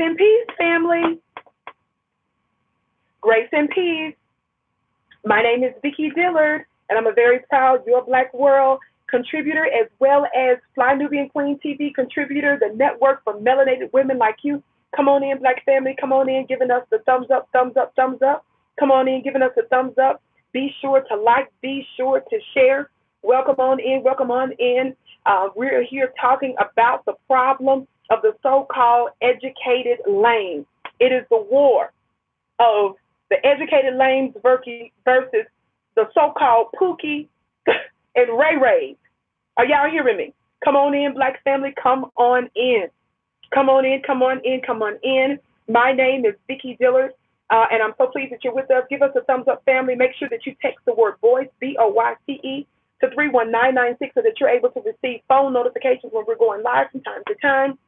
And peace, family. Grace and peace. My name is Vicki Dillard, and I'm a very proud Your Black World contributor, as well as Fly Nubian Queen TV contributor, the network for melanated women like you. Come on in, Black family. Come on in, giving us the thumbs up, thumbs up, thumbs up. Come on in, giving us the thumbs up. Be sure to like, be sure to share. Welcome on in, welcome on in. We're here talking about the problem of the so-called educated lane. It is the war of the educated lanes versus the so-called Pookie and Ray Ray. Are y'all hearing me? Come on in, Black family. Come on in. Come on in, come on in, come on in. My name is Vicki Dillard, and I'm so pleased that you're with us. Give us a thumbs up, family. Make sure that you text the word voice, VOYCE, to 31996 so that you're able to receive phone notifications when we're going live from time to time.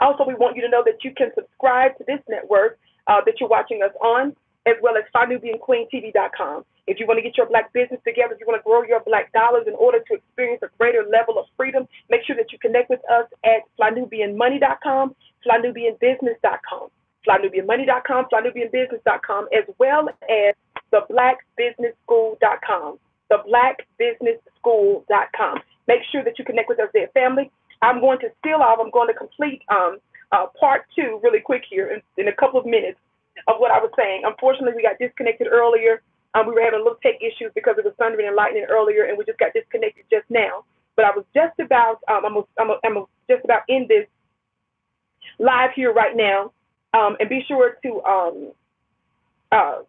Also, we want you to know that you can subscribe to this network that you're watching us on, as well as FlyNubianQueenTV.com. If you want to get your Black business together, if you want to grow your Black dollars in order to experience a greater level of freedom, make sure that you connect with us at FlyNubianMoney.com, FlyNubianBusiness.com, FlyNubianMoney.com, FlyNubianBusiness.com, as well as the BlackBusinessSchool.com, the BlackBusinessSchool.com. Make sure that you connect with us there, family. I'm going to complete part two really quick here in a couple of minutes of what I was saying. Unfortunately, we got disconnected earlier. We were having a little tech issues because of the thundering and lightning earlier, and we just got disconnected just now. But I was just about, I'm just about in this live here right now. And be sure to, for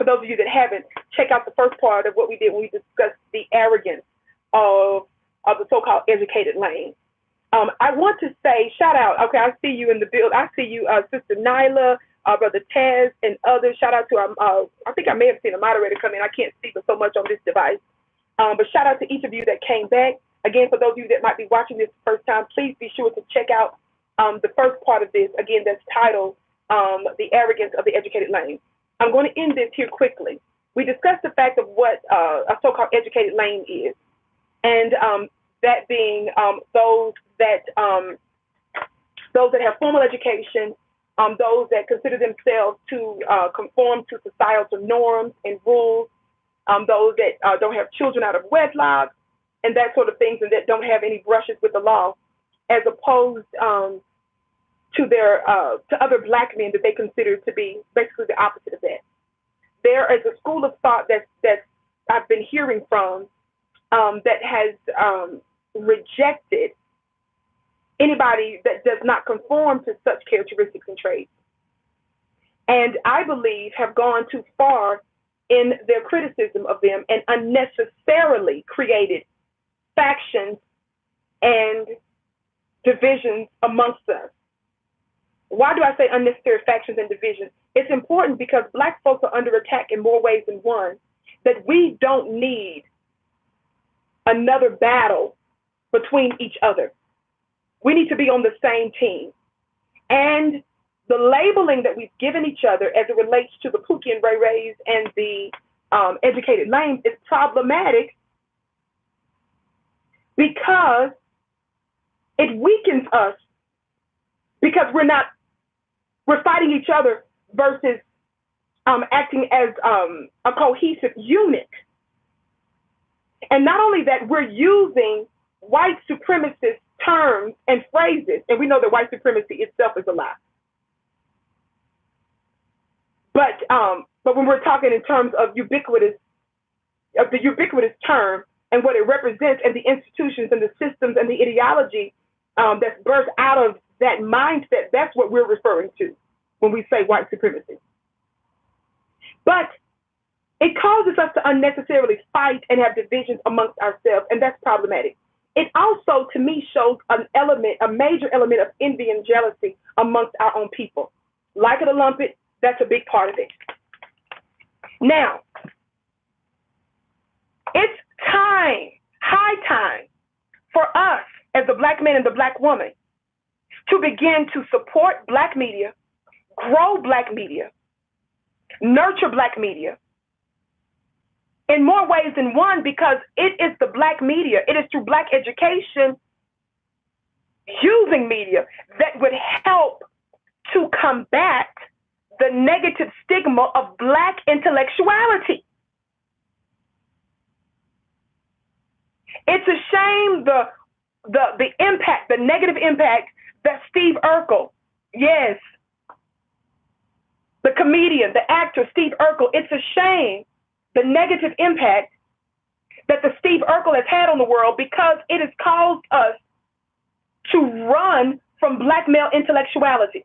those of you that haven't, check out the first part of what we did when we discussed the arrogance of the so-called educated lane. I want to say, shout out, okay, I see you in the build. I see you, Sister Nyla, Brother Taz, and others. Shout out to, I think I may have seen a moderator come in. I can't see but so much on this device. But shout out to each of you that came back. Again, for those of you that might be watching this the first time, please be sure to check out the first part of this. Again, that's titled The Arrogance of the Educated Lane. I'm going to end this here quickly. We discussed the fact of what a so-called educated lane is. And that being those that have formal education, those that consider themselves to conform to societal norms and rules, those that don't have children out of wedlock, and that sort of things, and that don't have any brushes with the law, as opposed to other Black men that they consider to be basically the opposite of that. There is a school of thought that I've been hearing from that has rejected anybody that does not conform to such characteristics and traits, and I believe have gone too far in their criticism of them and unnecessarily created factions and divisions amongst us. Why do I say unnecessary factions and divisions? It's important because Black folks are under attack in more ways than one, that we don't need another battle between each other. We need to be on the same team. And the labeling that we've given each other as it relates to the Pookie and Ray Rays and the educated lanes is problematic because it weakens us, because we're fighting each other versus acting as a cohesive unit. And not only that, we're using white supremacist terms and phrases, and we know that white supremacy itself is a lie. But when we're talking in terms of the ubiquitous term and what it represents, and the institutions and the systems and the ideology that's birthed out of that mindset, that's what we're referring to when we say white supremacy. But it causes us to unnecessarily fight and have divisions amongst ourselves, and that's problematic. It also, to me, shows a major element of envy and jealousy amongst our own people. Like it or lump it, that's a big part of it. Now, it's time, high time, for us as the Black man and the Black woman to begin to support Black media, grow Black media, nurture Black media in more ways than one, because it is the Black media, it is through Black education, using media, that would help combat the negative stigma of Black intellectuality. It's a shame the impact, the negative impact that Steve Urkel, yes, the comedian, the actor Steve Urkel, it's a shame the negative impact that the Steve Urkel has had on the world, because it has caused us to run from Black male intellectuality.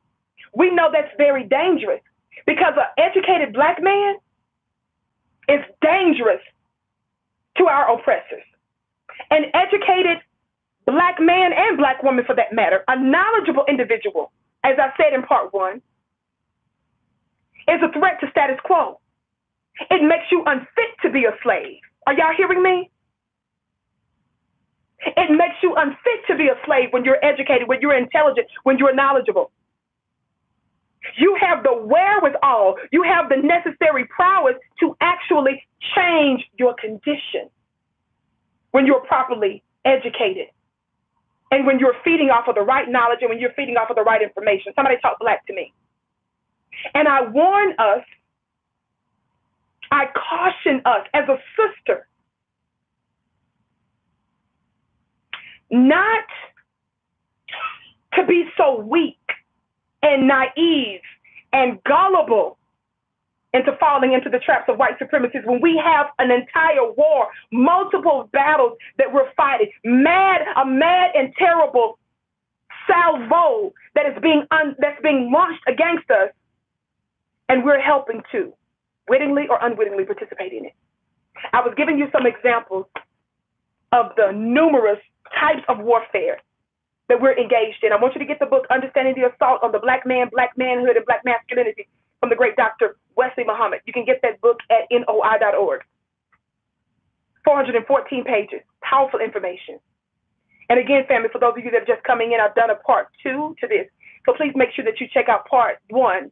We know that's very dangerous, because an educated Black man is dangerous to our oppressors. An educated Black man and Black woman, for that matter, a knowledgeable individual, as I said in part one, is a threat to status quo. It makes you unfit to be a slave. Are y'all hearing me? It makes you unfit to be a slave when you're educated, when you're intelligent, when you're knowledgeable. You have the wherewithal, you have the necessary prowess to actually change your condition when you're properly educated and when you're feeding off of the right knowledge and when you're feeding off of the right information. Somebody talk Black to me. And I warn us, I caution us as a sister not to be so weak and naive and gullible into falling into the traps of white supremacists when we have an entire war, multiple battles that we're fighting, a mad and terrible salvo that is that's being launched against us, and we're helping to, wittingly or unwittingly, participate in it. I was giving you some examples of the numerous types of warfare that we're engaged in. I want you to get the book, Understanding the Assault on the Black Man, Black Manhood, and Black Masculinity from the great Dr. Wesley Muhammad. You can get that book at noi.org. 414 pages, powerful information. And again, family, for those of you that are just coming in, I've done a part 2 to this. So please make sure that you check out part 1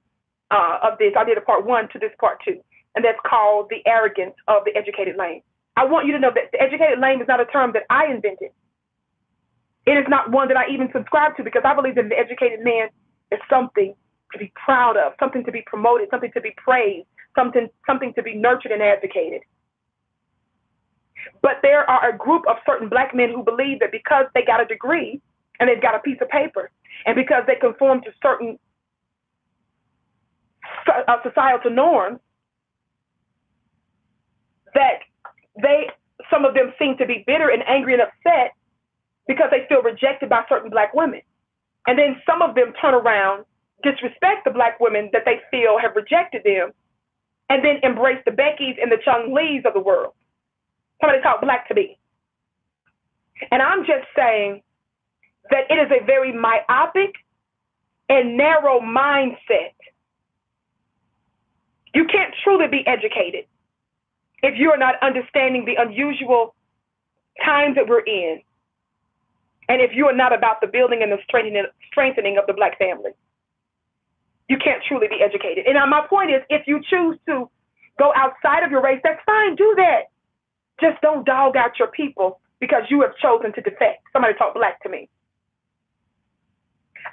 of this. I did a part 1 to this part 2, and that's called The Arrogance of the Educated Lame. I want you to know that the educated lame is not a term that I invented. It is not one that I even subscribe to, because I believe that the educated man is something to be proud of, something to be promoted, something to be praised, something to be nurtured and advocated. But there are a group of certain Black men who believe that because they got a degree and they've got a piece of paper, and because they conform to certain societal norms, that some of them seem to be bitter and angry and upset because they feel rejected by certain Black women. And then some of them turn around, disrespect the Black women that they feel have rejected them, and then embrace the Beckys and the Chung Lees of the world. Somebody talk Black to me. And I'm just saying that it is a very myopic and narrow mindset. You can't truly be educated if you are not understanding the unusual times that we're in, and if you are not about the building and the strengthening of the Black family. You can't truly be educated. And my point is, if you choose to go outside of your race, that's fine, do that. Just don't dog out your people because you have chosen to defect. Somebody talk Black to me.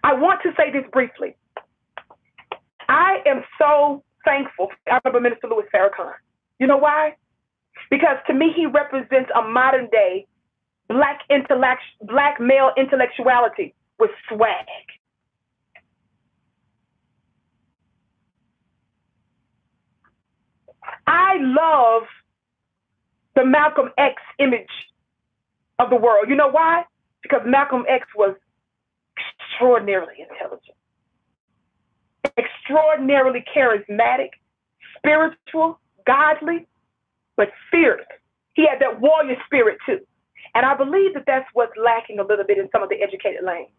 I want to say this briefly. I am so thankful for Honorable Minister Louis Farrakhan. You know why? Because to me, he represents a modern day Black male intellectuality with swag. I love the Malcolm X image of the world. You know why? Because Malcolm X was extraordinarily intelligent, extraordinarily charismatic, spiritual, godly, but fierce. He had that warrior spirit too. And I believe that that's what's lacking a little bit in some of the educated lanes.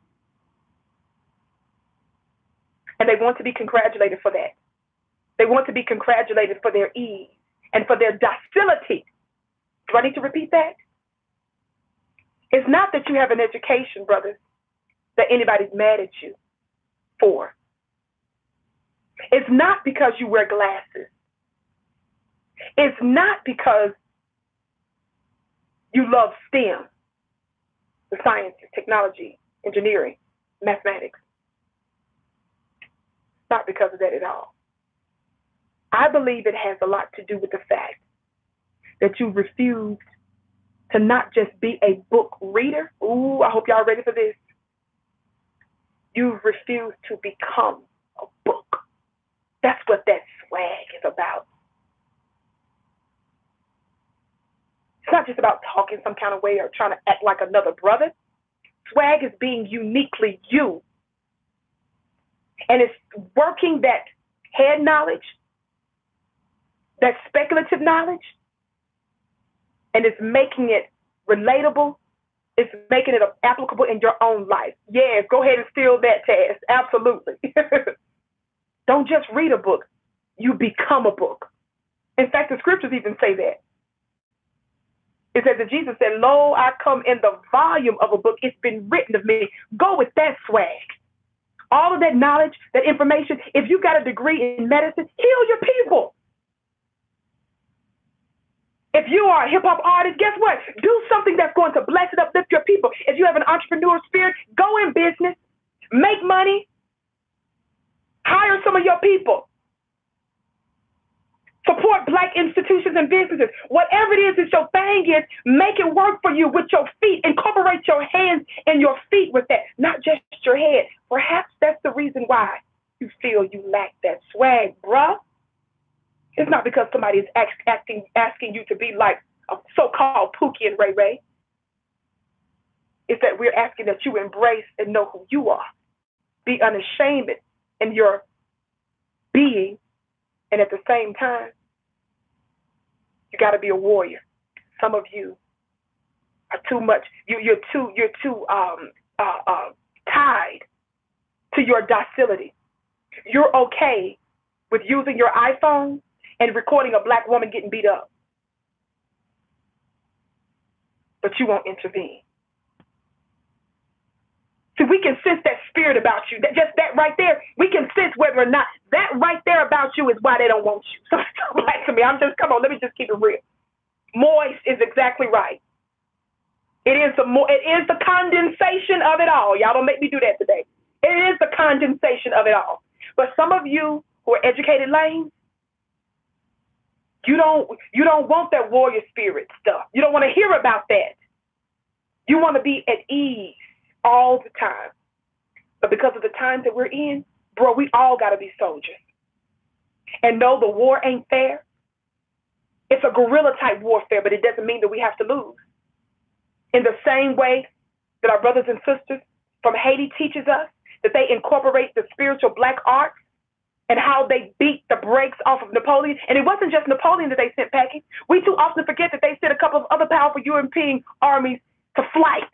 And they want to be congratulated for that. They want to be congratulated for their ease and for their docility. Do I need to repeat that? It's not that you have an education, brothers, that anybody's mad at you for. It's not because you wear glasses. It's not because you love STEM, the sciences, technology, engineering, mathematics. not because of that at all. I believe it has a lot to do with the fact that you refused to not just be a book reader. Ooh, I hope y'all ready for this. You refused to become a book. That's what that swag is about. It's not just about talking some kind of way or trying to act like another brother. Swag is being uniquely you. And it's working that head knowledge, that speculative knowledge, and it's making it relatable. It's making it applicable in your own life. Yes, go ahead and steal that, Taz. Absolutely. Don't just read a book. You become a book. In fact, the scriptures even say that. It says that Jesus said, lo, I come in the volume of a book. It's been written of me. Go with that swag. All of that knowledge, that information. If you got a degree in medicine, heal your people. If you are a hip-hop artist, guess what? Do something that's going to bless and uplift your people. If you have an entrepreneur spirit, go in business, make money, hire some of your people. Support Black institutions and businesses. Whatever it is that your thing is, make it work for you with your feet. Incorporate your hands and your feet with that, not just your head. Perhaps that's the reason why you feel you lack that swag, bruh. It's not because somebody is asking you to be like a so-called Pookie and Ray Ray. It's that we're asking that you embrace and know who you are. Be unashamed in your being, and at the same time, you got to be a warrior. Some of you are too much. You're too tied to your docility. You're okay with using your iPhone and recording a Black woman getting beat up, but you won't intervene. See, we can sense that spirit about you. That right there, we can sense whether or not that right there about you is why they don't want you. So don't lie to me. Come on, let me just keep it real. Moist is exactly right. It is the condensation of it all. Y'all don't make me do that today. It is the condensation of it all. But some of you who are educated lanes, you don't want that warrior spirit stuff. You don't want to hear about that. You want to be at ease all the time. But because of the times that we're in, bro, we all got to be soldiers. And no, the war ain't fair. It's a guerrilla type warfare, but it doesn't mean that we have to lose. In the same way that our brothers and sisters from Haiti teaches us that they incorporate the spiritual Black arts and how they beat the brakes off of Napoleon. And it wasn't just Napoleon that they sent packing. We too often forget that they sent a couple of other powerful European armies to flight.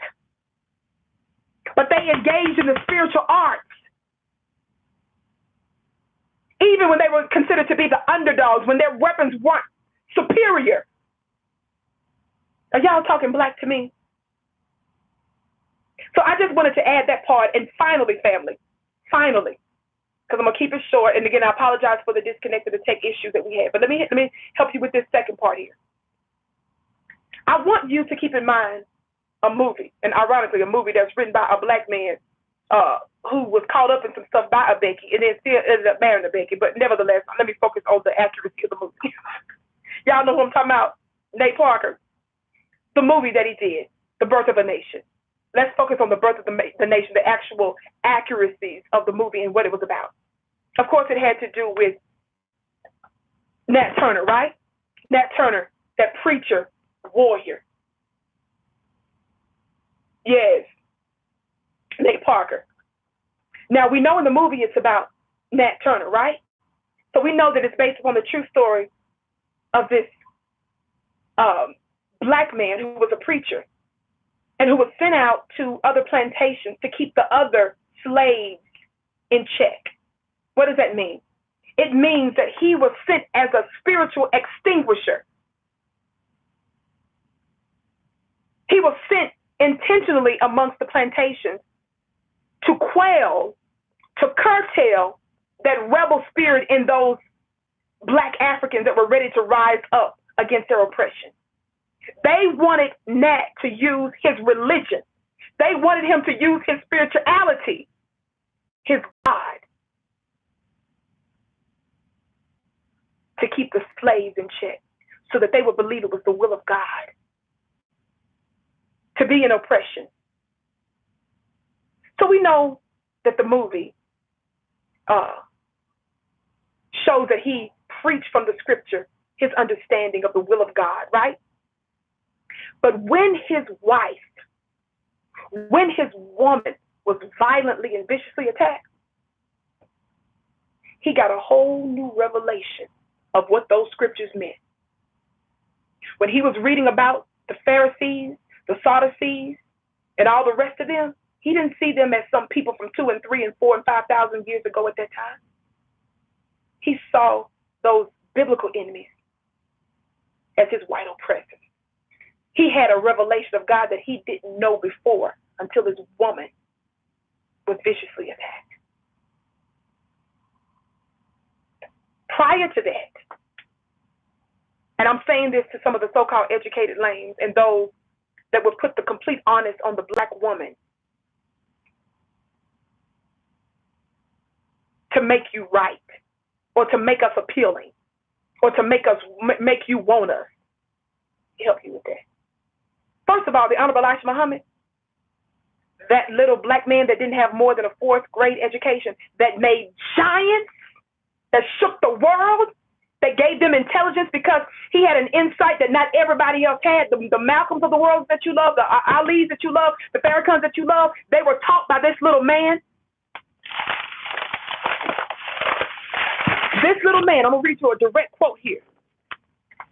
But they engaged in the spiritual arts. Even when they were considered to be the underdogs, when their weapons weren't superior. Are y'all talking Black to me? So I just wanted to add that part. And finally, family, because I'm going to keep it short. And again, I apologize for the disconnected and tech issues that we had. But let me help you with this second part here. I want you to keep in mind a movie, and ironically, a movie that's written by a Black man who was caught up in some stuff by a Becky and then still ended up marrying a Becky. But nevertheless, let me focus on the accuracy of the movie. Y'all know who I'm talking about? Nate Parker. The movie that he did, The Birth of a Nation. Let's focus on The Birth of the Nation, the actual accuracies of the movie and what it was about. Of course, it had to do with Nat Turner, right? Nat Turner, that preacher, warrior. Yes, Nate Parker. Now, we know in the movie it's about Nat Turner, right? So we know that it's based upon the true story of this Black man who was a preacher and who was sent out to other plantations to keep the other slaves in check. What does that mean? It means that he was sent as a spiritual extinguisher. He was sent intentionally amongst the plantations to quell, to curtail that rebel spirit in those Black Africans that were ready to rise up against their oppression. They wanted Nat to use his religion. They wanted him to use his spirituality, his God, keep the slaves in check so that they would believe it was the will of God to be in oppression. So we know that the movie shows that he preached from the scripture his understanding of the will of God, right? But when his woman was violently and viciously attacked, he got a whole new revelation of what those scriptures meant. When he was reading about the Pharisees, the Sadducees, and all the rest of them, he didn't see them as some people from 2 and 3 and 4 and 5,000 years ago at that time. He saw those biblical enemies as his white oppressors. He had a revelation of God that he didn't know before until his woman was viciously attacked. Prior to that, and I'm saying this to some of the so-called educated lames and those that would put the complete onus on the black woman to make you right, or to make us appealing, or to make you want us. Help you with that. First of all, the Honorable Elijah Muhammad, that little black man that didn't have more than a 4th grade education, that made giants, that shook the world, that gave them intelligence because he had an insight that not everybody else had. The Malcolms of the world that you love, the Alis that you love, the Farrakhan's that you love, they were taught by this little man. This little man, I'm going to read you a direct quote here.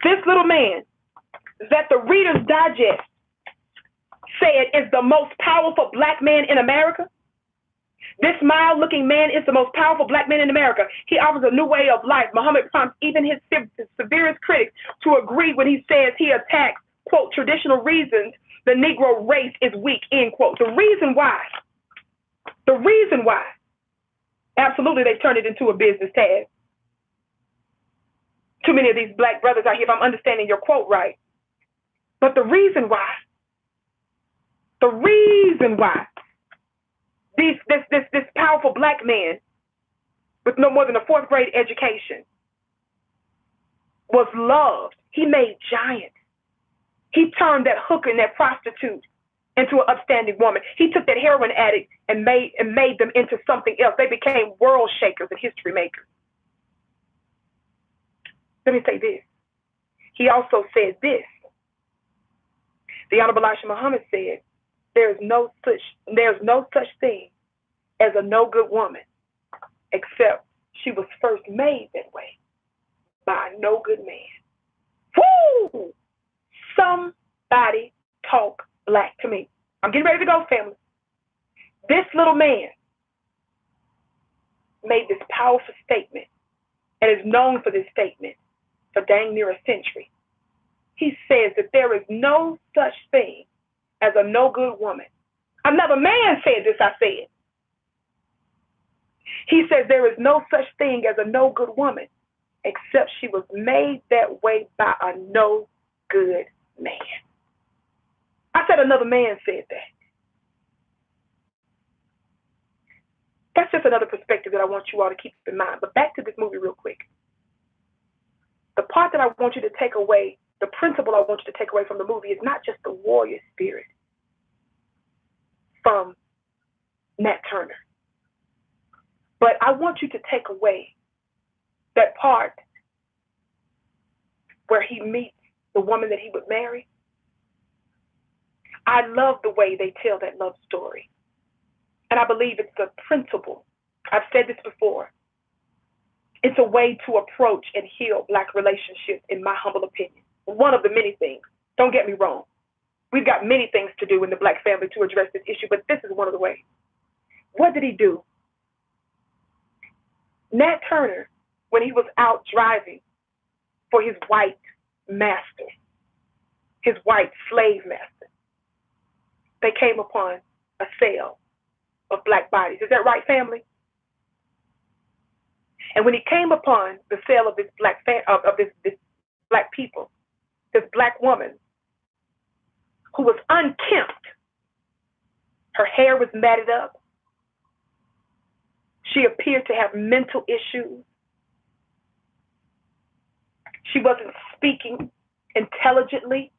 This little man that the Reader's Digest said is the most powerful black man in America. This mild-looking man is the most powerful black man in America. He offers a new way of life. Muhammad prompts even his severest critics to agree when he says he attacks, quote, traditional reasons the Negro race is weak, end quote. The reason why, absolutely they've turned it into a business tag. Too many of these black brothers out here, if I'm understanding your quote right. But the reason why this powerful black man with no more than a 4th grade education was loved. He made giants. He turned that hooker and that prostitute into an upstanding woman. He took that heroin addict and made them into something else. They became world shakers and history makers. Let me say this. He also said this. The Honorable Elijah Muhammad said, there's no such thing as a no good woman, except she was first made that way by a no good man. Woo! Somebody talk black to me. I'm getting ready to go, family. This little man made this powerful statement and is known for this statement for dang near a century. He says that there is no such thing as a no good woman. Another man said this, I said. He says there is no such thing as a no good woman, except she was made that way by a no good man. I said another man said that. That's just another perspective that I want you all to keep in mind. But back to this movie real quick. The part that I want you to take away, the principle I want you to take away from the movie is not just the warrior spirit from Nat Turner, but I want you to take away that part where he meets the woman that he would marry. I love the way they tell that love story. And I believe it's a principle. I've said this before. It's a way to approach and heal black relationships, in my humble opinion. One of the many things. Don't get me wrong. We've got many things to do in the black family to address this issue, but this is one of the ways. What did he do? Nat Turner, when he was out driving for his white master, his white slave master, they came upon a sale of black bodies. Is that right, family? And when he came upon the sale of this black this black people, this black woman who was unkempt, her hair was matted up, she appeared to have mental issues, She wasn't speaking intelligently.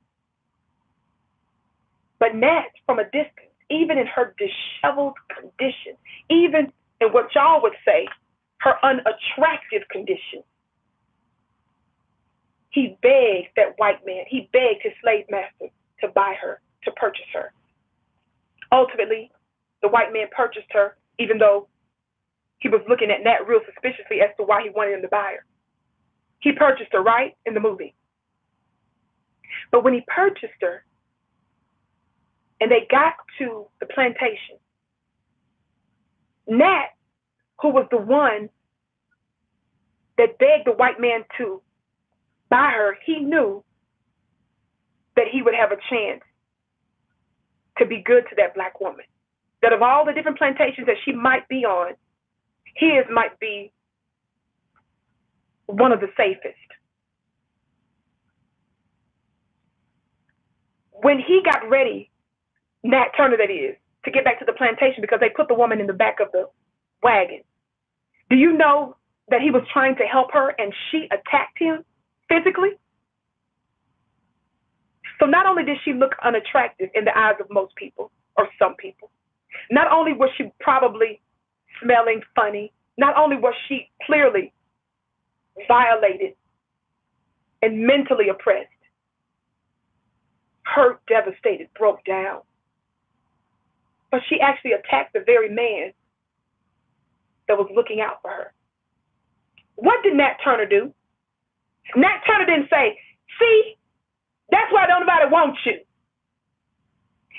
But Nat, from a distance, even in her disheveled condition, even in what y'all would say, her unattractive condition, he begged that white man, he begged his slave master to buy her, to purchase her. Ultimately, the white man purchased her, even though he was looking at Nat real suspiciously as to why he wanted him to buy her. He purchased her, right, in the movie. But when he purchased her, and they got to the plantation, Nat, who was the one that begged the white man to buy her, he knew that he would have a chance to be good to that black woman. That of all the different plantations that she might be on, his might be one of the safest. When he got ready, Nat Turner that is, to get back to the plantation because they put the woman in the back of the wagon, do you know that he was trying to help her and she attacked him physically? So not only did she look unattractive in the eyes of most people, or some people, not only was she probably smelling funny, not only was she clearly violated and mentally oppressed, hurt, devastated, broke down, but she actually attacked the very man that was looking out for her. What did Nat Turner do? Nat Turner didn't say, see, that's why don't nobody want you.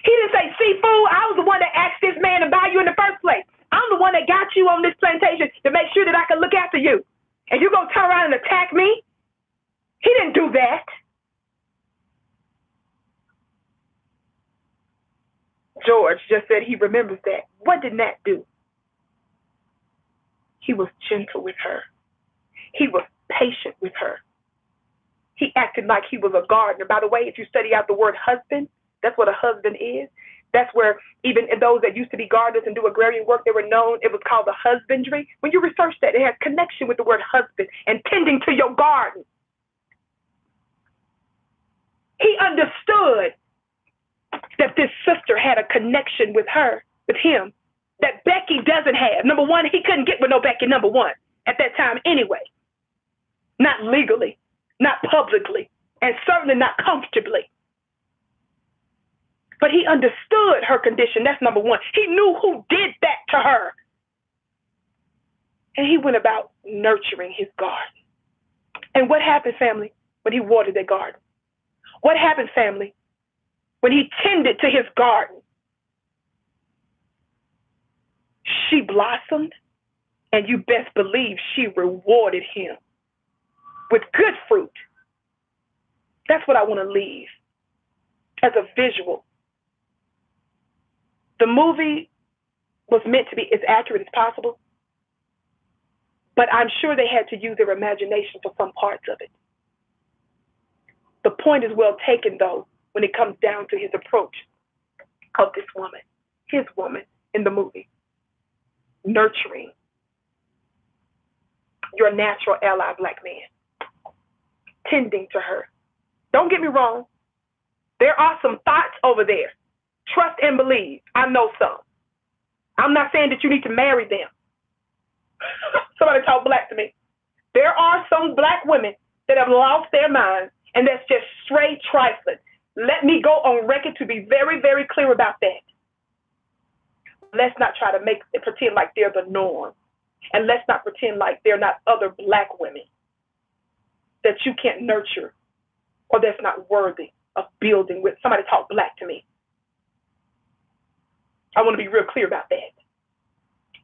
He didn't say, see, fool, I was the one that asked this man to buy you in the first place. I'm the one that got you on this plantation to make sure that I can look after you. And you're going to turn around and attack me? He didn't do that. George just said he remembers that. What did Nat do? He was gentle with her. He was patient with her. He acted like he was a gardener. By the way, if you study out the word husband, that's what a husband is. That's where even those that used to be gardeners and do agrarian work, they were known, it was called the husbandry. When you research that, it has connection with the word husband and tending to your garden. He understood that this sister had a connection with her, with him, that Becky doesn't have. Number one, he couldn't get with no Becky, number one, at that time anyway. Not legally, not publicly, and certainly not comfortably. But he understood her condition. That's number one. He knew who did that to her. And he went about nurturing his garden. And what happened, family, when he watered that garden? What happened, family, when he tended to his garden? She blossomed, and you best believe she rewarded him with good fruit. That's what I want to leave as a visual. The movie was meant to be as accurate as possible, but I'm sure they had to use their imagination for some parts of it. The point is well taken, though, when it comes down to his approach of this woman, his woman in the movie. Nurturing your natural ally, black man. Tending to her. Don't get me wrong. There are some thoughts over there. Trust and believe. I know some. I'm not saying that you need to marry them. Somebody talk black to me. There are some black women that have lost their minds, and that's just straight trifling. Let me go on record to be very, very clear about that. Let's not try to pretend like they're the norm. And let's not pretend like they're not other black women that you can't nurture or that's not worthy of building with. Somebody talk black to me. I want to be real clear about that.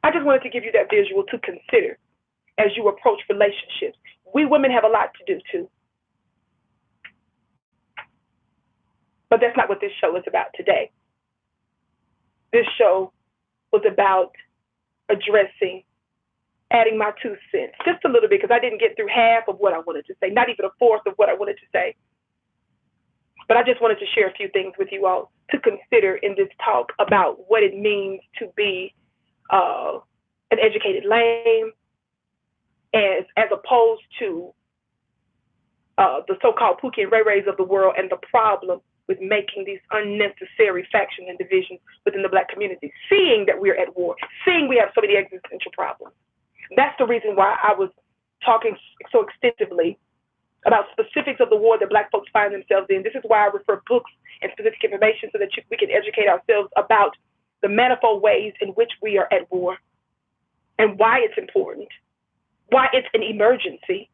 I just wanted to give you that visual to consider as you approach relationships. We women have a lot to do too. But that's not what this show is about today. This show was about addressing, adding my 2 cents, just a little bit, because I didn't get through half of what I wanted to say, not even a fourth of what I wanted to say. But I just wanted to share a few things with you all to consider in this talk about what it means to be an educated lame, as opposed to the so-called Pookie and Ray Rays of the world and the problem with making these unnecessary factions and divisions within the black community, seeing that we're at war, seeing we have so many existential problems. That's the reason why I was talking so extensively about specifics of the war that black folks find themselves in. This is why I refer books and specific information so that we can educate ourselves about the manifold ways in which we are at war and why it's important, why it's an emergency.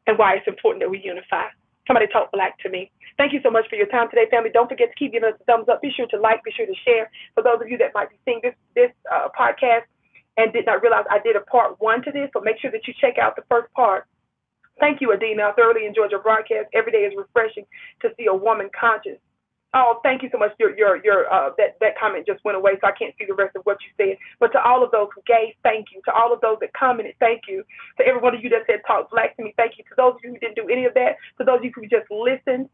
And why it's important that we unify. Somebody talk black to me. Thank you so much for your time today, family. Don't forget to keep giving us a thumbs up. Be sure to like, be sure to share. For those of you that might be seeing this podcast and did not realize I did a part 1 to this, so make sure that you check out the first part. Thank you, Adina. I thoroughly enjoyed your broadcast. Every day is refreshing to see a woman conscious. Oh, thank you so much. That comment just went away, so I can't see the rest of what you said. But to all of those who gave, thank you. To all of those that commented, thank you. To every one of you that said talk black to me, thank you. To those of you who didn't do any of that, to those of you who just listened,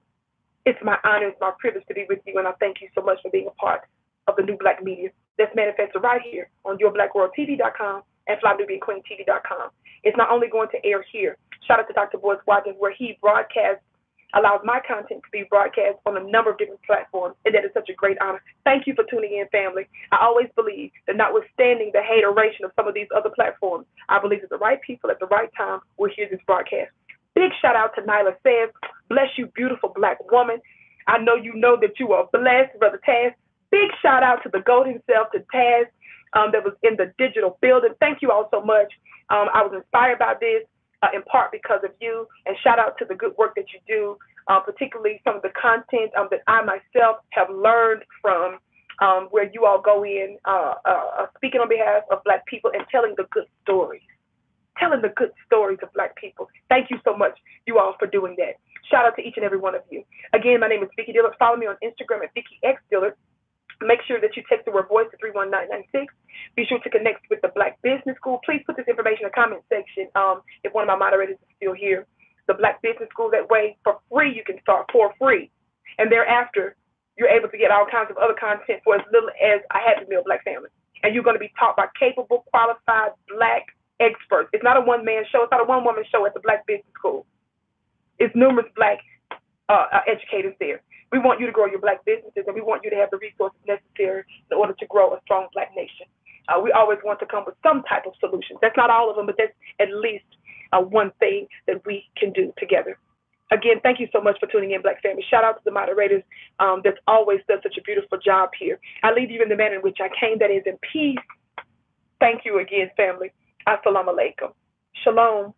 it's my honor, it's my privilege to be with you, and I thank you so much for being a part of the new black media that's manifested right here on yourblackworldtv.com and flynubianqueentv.com. It's not only going to air here. Shout out to Dr. Boyce Watkins, where he broadcasts, allows my content to be broadcast on a number of different platforms, and that is such a great honor. Thank you for tuning in, family. I always believe that notwithstanding the hateration of some of these other platforms, I believe that the right people at the right time will hear this broadcast. Big shout out to Nyla Says. Bless you, beautiful black woman. I know that you are blessed, Brother Taz. Big shout out to the GOAT himself, to Taz, that was in the digital building. Thank you all so much. I was inspired by this. In part because of you, and shout out to the good work that you do, particularly some of the content that I myself have learned from, where you all go in speaking on behalf of black people and telling the good stories of black people. Thank you so much, you all, for doing that. Shout out to each and every one of you. Again, my name is Vicki Dillard. Follow me on Instagram at VickiXDillard. Make sure that you text the word voice to 31996. Be sure to connect with the Black Business School. Please put this information in the comment section if one of my moderators is still here. The Black Business School, that way, for free, you can start for free. And thereafter, you're able to get all kinds of other content for as little as a Happy Meal Black family. And you're going to be taught by capable, qualified black experts. It's not a one-man show. It's not a one-woman show at the Black Business School. It's numerous black educators there. We want you to grow your black businesses, and we want you to have the resources necessary in order to grow a strong black nation. We always want to come with some type of solution. That's not all of them, but that's at least one thing that we can do together. Again, thank you so much for tuning in, Black family. Shout out to the moderators that always does such a beautiful job here. I leave you in the manner in which I came, that is in peace. Thank you again, family. Assalamu alaikum. Shalom.